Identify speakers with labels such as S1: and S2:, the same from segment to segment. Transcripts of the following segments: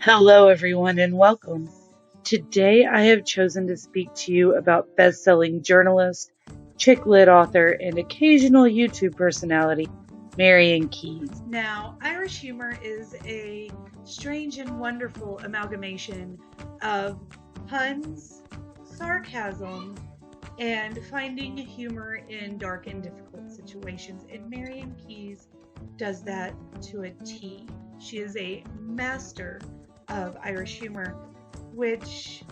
S1: Hello, everyone, and welcome. Today, I have chosen to speak to you about best-selling journalist, chick lit author, and occasional YouTube personality, Marian Keyes. Now, Irish humor is a strange and wonderful amalgamation of puns, sarcasm, and finding humor in dark and difficult situations. And Marian Keyes does that to a T. She is a master of Irish humor, which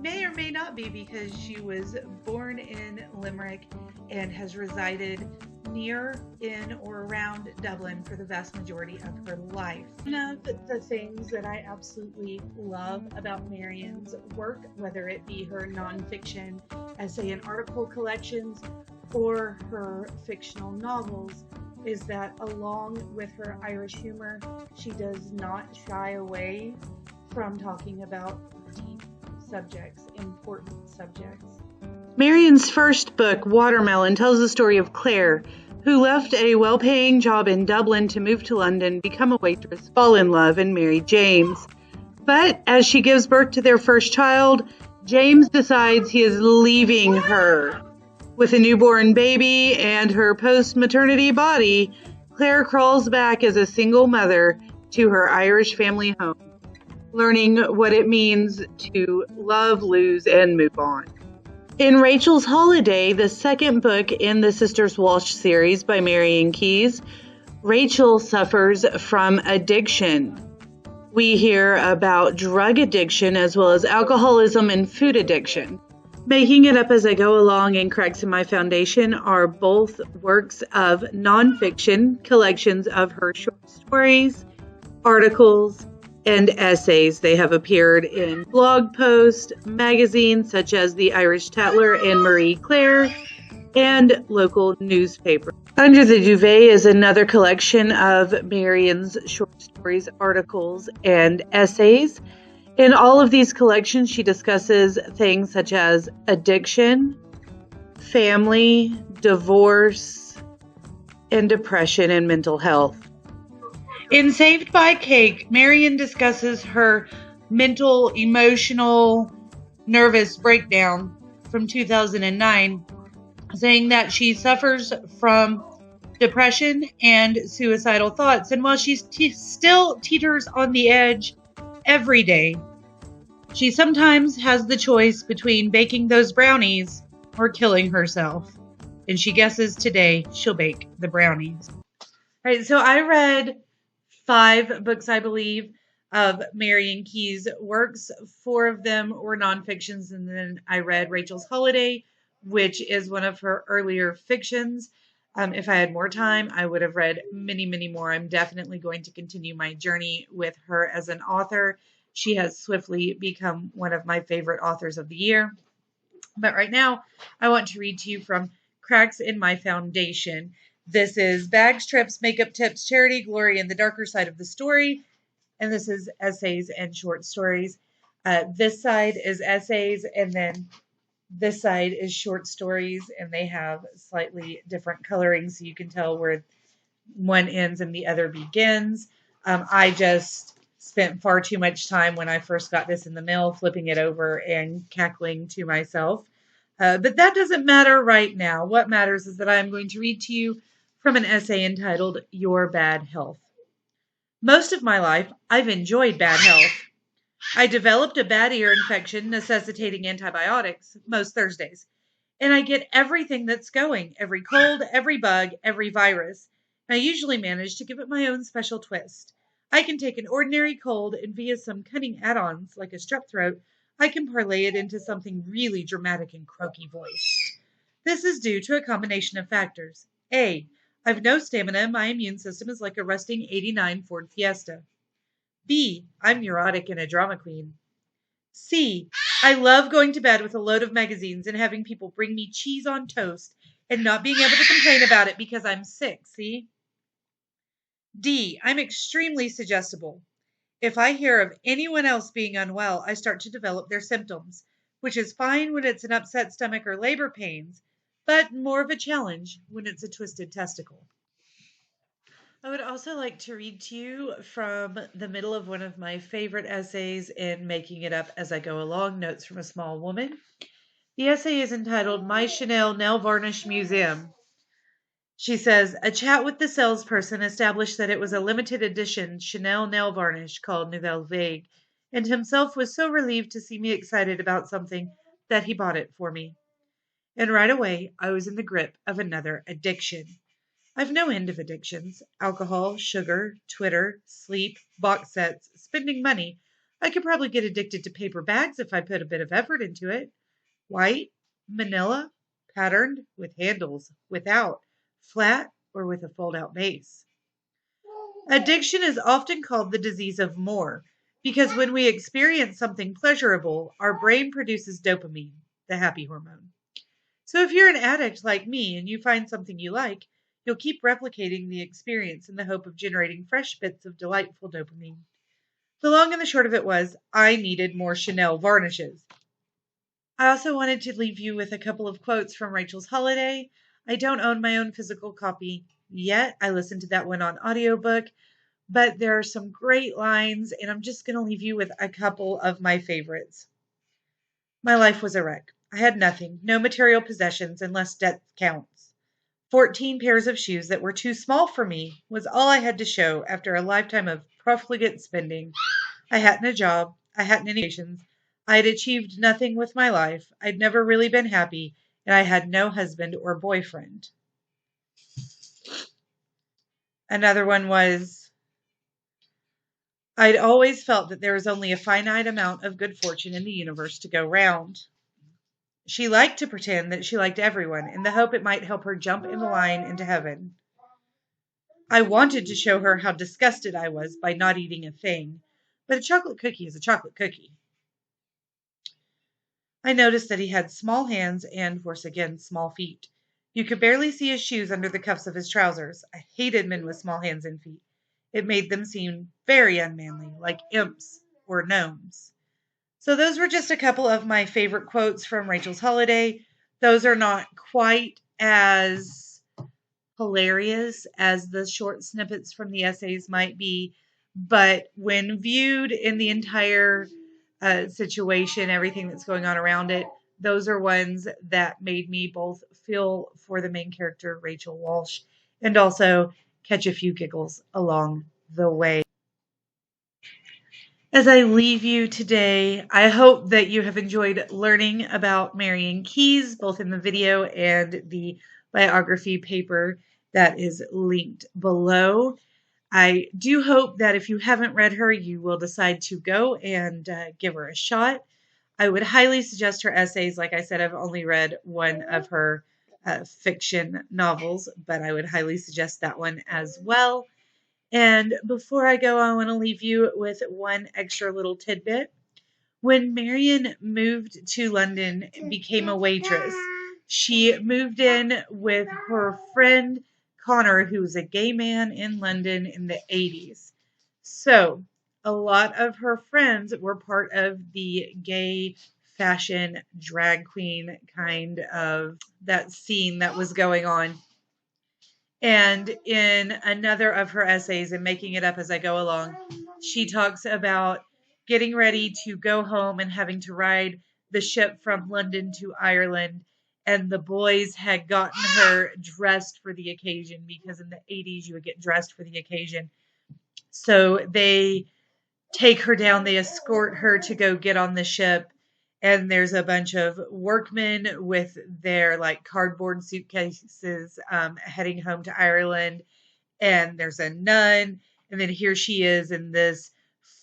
S1: may or may not be because she was born in Limerick and has resided near, in, or around Dublin for the vast majority of her life. One of the things that I absolutely love about Marian's work, whether it be her nonfiction essay and article collections or her fictional novels, is that along with her Irish humor, she does not shy away from talking about deep subjects, important subjects. Marian's first book, Watermelon, tells the story of Claire, who left a well-paying job in Dublin to move to London, become a waitress, fall in love, and marry James. But as she gives birth to their first child, James decides he is leaving her. With a newborn baby and her post-maternity body, Claire crawls back as a single mother to her Irish family home, learning what it means to love, lose, and move on. In Rachel's Holiday, the second book in the Sisters Walsh series by Marian Keyes, Rachel suffers from addiction. We hear about drug addiction as well as alcoholism and food addiction. Making It Up As I Go Along and Cracks in My Foundation are both works of nonfiction collections of her short stories, articles, and essays. They have appeared in blog posts, magazines such as The Irish Tatler and Marie Claire, and local newspapers. Under the Duvet is another collection of Marian's short stories, articles, and essays. In all of these collections, she discusses things such as addiction, family, divorce, and depression and mental health. In Saved by Cake, Marian discusses her mental, emotional, nervous breakdown from 2009, saying that she suffers from depression and suicidal thoughts. And while she still teeters on the edge every day, she sometimes has the choice between baking those brownies or killing herself. And she guesses today she'll bake the brownies. All right, so I read 5 books, I believe, of Marian Keyes' works. 4 of them were nonfictions, and then I read Rachel's Holiday, which is one of her earlier fictions. If I had more time, I would have read many, many more. I'm definitely going to continue my journey with her as an author. She has swiftly become one of my favorite authors of the year. But right now, I want to read to you from Cracks in My Foundation. This is Bags, Trips, Makeup Tips, Charity, Glory, and the Darker Side of the Story. And this is essays and short stories. This side is essays, and then this side is short stories, and they have slightly different coloring, so you can tell where one ends and the other begins. I just spent far too much time when I first got this in the mail flipping it over and cackling to myself. But that doesn't matter right now. What matters is that I'm going to read to you from an essay entitled Your Bad Health. Most of my life, I've enjoyed bad health. I developed a bad ear infection necessitating antibiotics most Thursdays, and I get everything that's going, every cold, every bug, every virus. I usually manage to give it my own special twist. I can take an ordinary cold and via some cunning add-ons like a strep throat, I can parlay it into something really dramatic and croaky voiced. This is due to a combination of factors. A. I've no stamina and my immune system is like a rusting '89 Ford Fiesta. B. I'm neurotic and a drama queen. C. I love going to bed with a load of magazines and having people bring me cheese on toast and not being able to complain about it because I'm sick, see? D. I'm extremely suggestible. If I hear of anyone else being unwell, I start to develop their symptoms, which is fine when it's an upset stomach or labor pains, but more of a challenge when it's a twisted testicle. I would also like to read to you from the middle of one of my favorite essays in Making It Up as I Go Along, Notes from a Small Woman. The essay is entitled My Chanel Nail Varnish Museum. She says, a chat with the salesperson established that it was a limited edition Chanel nail varnish called Nouvelle Vague, and himself was so relieved to see me excited about something that he bought it for me. And right away, I was in the grip of another addiction. I've no end of addictions: alcohol, sugar, Twitter, sleep, box sets, spending money. I could probably get addicted to paper bags if I put a bit of effort into it. White, manila, patterned, with handles, without, flat, or with a fold out base. Addiction is often called the disease of more because when we experience something pleasurable, our brain produces dopamine, the happy hormone. So if you're an addict like me and you find something you like, you'll keep replicating the experience in the hope of generating fresh bits of delightful dopamine. The long and the short of it was, I needed more Chanel varnishes. I also wanted to leave you with a couple of quotes from Rachel's Holiday. I don't own my own physical copy yet. I listened to that one on audiobook, but there are some great lines, and I'm just going to leave you with a couple of my favorites. My life was a wreck. I had nothing, no material possessions, unless debt counts. 14 pairs of shoes that were too small for me was all I had to show after a lifetime of profligate spending. I hadn't a job. I hadn't any vacations. I had achieved nothing with my life. I'd never really been happy, and I had no husband or boyfriend. Another one was, I'd always felt that there was only a finite amount of good fortune in the universe to go round. She liked to pretend that she liked everyone in the hope it might help her jump in the line into heaven. I wanted to show her how disgusted I was by not eating a thing, but a chocolate cookie is a chocolate cookie. I noticed that he had small hands and, worse again, small feet. You could barely see his shoes under the cuffs of his trousers. I hated men with small hands and feet. It made them seem very unmanly, like imps or gnomes. So those were just a couple of my favorite quotes from Rachel's Holiday. Those are not quite as hilarious as the short snippets from the essays might be, but when viewed in the entire situation, everything that's going on around it, those are ones that made me both feel for the main character, Rachel Walsh, and also catch a few giggles along the way. As I leave you today, I hope that you have enjoyed learning about Marian Keyes, both in the video and the biography paper that is linked below. I do hope that if you haven't read her, you will decide to go and give her a shot. I would highly suggest her essays. Like I said, I've only read one of her fiction novels, but I would highly suggest that one as well. And before I go, I want to leave you with one extra little tidbit. When Marian moved to London and became a waitress, she moved in with her friend Connor, who was a gay man in London in the 80s. So, a lot of her friends were part of the gay fashion drag queen kind of that scene that was going on. And in another of her essays, and Making It Up as I Go Along, she talks about getting ready to go home and having to ride the ship from London to Ireland. And the boys had gotten her dressed for the occasion because in the 80s you would get dressed for the occasion. So they take her down, they escort her to go get on the ship. And there's a bunch of workmen with their like cardboard suitcases heading home to Ireland. And there's a nun. And then here she is in this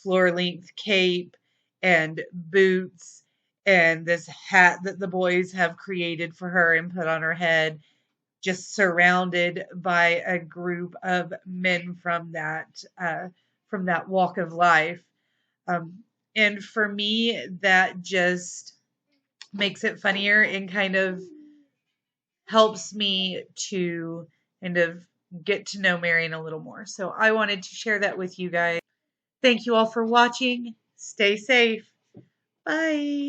S1: floor length cape and boots and this hat that the boys have created for her and put on her head, just surrounded by a group of men from that walk of life. And for me, that just makes it funnier and kind of helps me to kind of get to know Marian a little more. So I wanted to share that with you guys. Thank you all for watching. Stay safe. Bye.